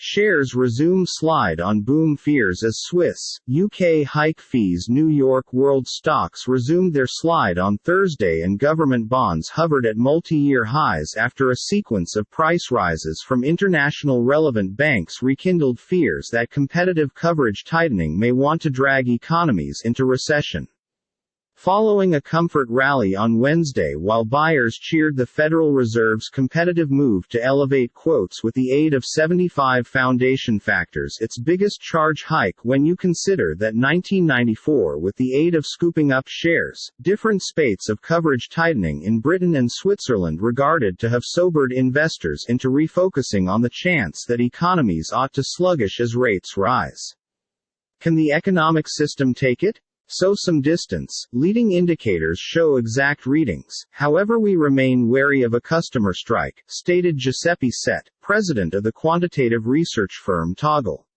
Shares resume slide on boom fears as Swiss, UK hike fees. New York World stocks resumed their slide on Thursday and government bonds hovered at multi-year highs after a sequence of price rises from international relevant banks rekindled fears that competitive coverage tightening may want to drag economies into recession. Following a comfort rally on Wednesday while buyers cheered the Federal Reserve's competitive move to elevate quotes with the aid of 75 foundation factors, its biggest charge hike when you consider that 1994 with the aid of scooping up shares, different spates of coverage tightening in Britain and Switzerland regarded to have sobered investors into refocusing on the chance that economies ought to sluggish as rates rise. Can the economic system take it? So some distance, leading indicators show exact readings, however we remain wary of a customer strike, stated Giuseppe Set, president of the quantitative research firm Toggle.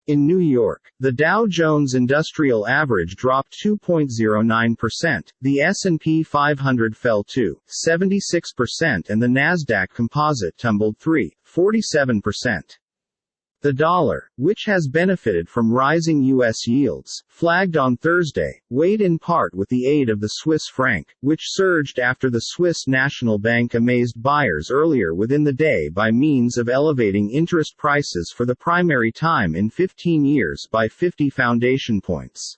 In New York, the Dow Jones Industrial Average dropped 2.09%, the S&P 500 fell 2.76% and the Nasdaq Composite tumbled 3.47%. The dollar, which has benefited from rising U.S. yields, flagged on Thursday, weighed in part with the aid of the Swiss franc, which surged after the Swiss National Bank amazed buyers earlier within the day by means of elevating interest prices for the primary time in 15 years by 50 foundation points.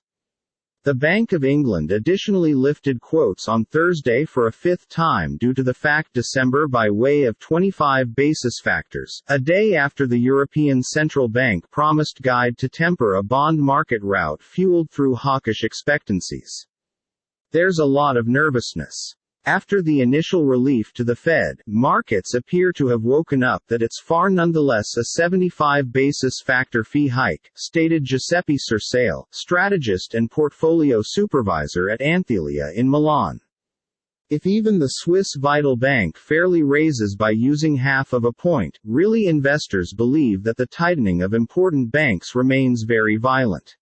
The Bank of England additionally lifted quotes on Thursday for a fifth time due to the fact December by way of 25 basis factors, a day after the European Central Bank promised guide to temper a bond market rout fueled through hawkish expectancies. There's a lot of nervousness. After the initial relief to the Fed, markets appear to have woken up that it's far nonetheless a 75 basis factor fee hike, stated Giuseppe Cersale, strategist and portfolio supervisor at Anthelia in Milan. If even the Swiss Vital Bank fairly raises by using half of a point, really investors believe that the tightening of important banks remains very violent.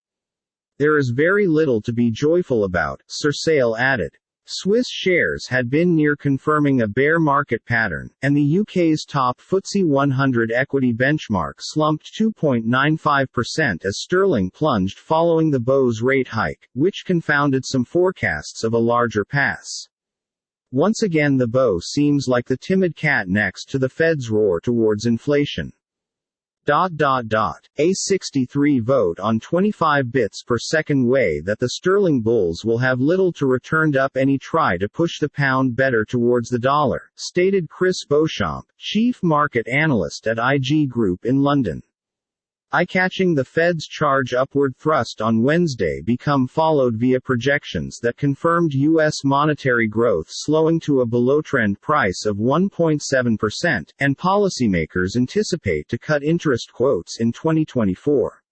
There is very little to be joyful about, Cersale added. Swiss shares had been near confirming a bear market pattern, and the UK's top FTSE 100 equity benchmark slumped 2.95% as sterling plunged following the Bowes rate hike, which confounded some forecasts of a larger pass. Once again the bow seems like the timid cat next to the Fed's roar towards inflation. A 63 vote on 25 bits per second way that the sterling bulls will have little to returned up any try to push the pound better towards the dollar, stated Chris Beauchamp, chief market analyst at IG Group in London. Eye-catching the Fed's charge upward thrust on Wednesday become followed via projections that confirmed U.S. monetary growth slowing to a below-trend price of 1.7%, and policymakers anticipate to cut interest quotes in 2024.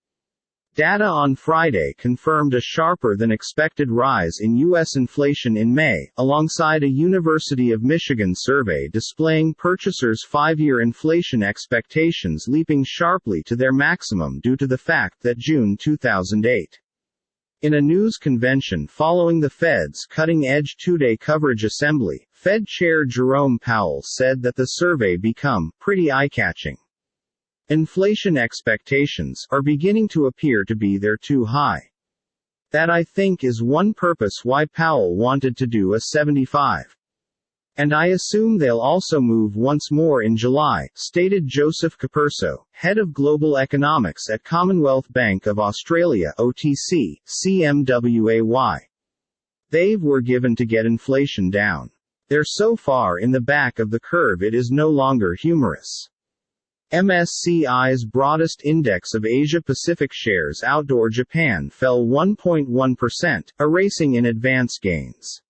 Data on Friday confirmed a sharper-than-expected rise in U.S. inflation in May, alongside a University of Michigan survey displaying purchasers' five-year inflation expectations leaping sharply to their maximum due to the fact that June 2008. In a news convention following the Fed's cutting-edge two-day coverage assembly, Fed Chair Jerome Powell said that the survey become pretty eye-catching. Inflation expectations are beginning to appear to be there too high. That I think is one purpose why Powell wanted to do a 75. And I assume they'll also move once more in July, stated Joseph Capurso, head of global economics at Commonwealth Bank of Australia (OTC), CMWAY. They were given to get inflation down. They're so far in the back of the curve it is no longer humorous. MSCI's broadest index of Asia-Pacific shares outdoor Japan fell 1.1%, erasing in advance gains.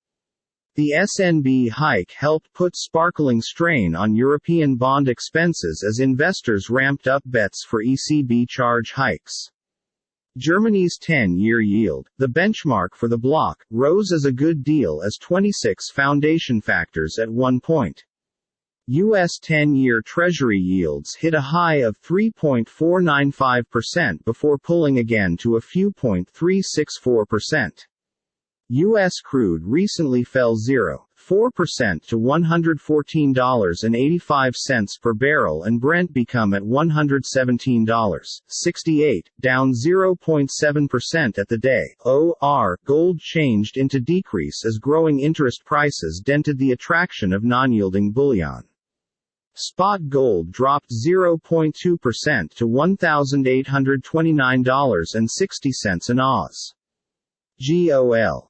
The SNB hike helped put sparkling strain on European bond expenses as investors ramped up bets for ECB charge hikes. Germany's 10-year yield, the benchmark for the bloc, rose as a good deal as 26 foundation factors at 1 point. U.S. 10-year Treasury yields hit a high of 3.495% before pulling again to a few 0.364%. U.S. crude recently fell 0.5 4% to $114.85 per barrel, and Brent become at $117.68, down 0.7% at the day. OR, gold changed into decrease as growing interest prices dented the attraction of non-yielding bullion. Spot gold dropped 0.2% to $1,829.60 an oz. GOL.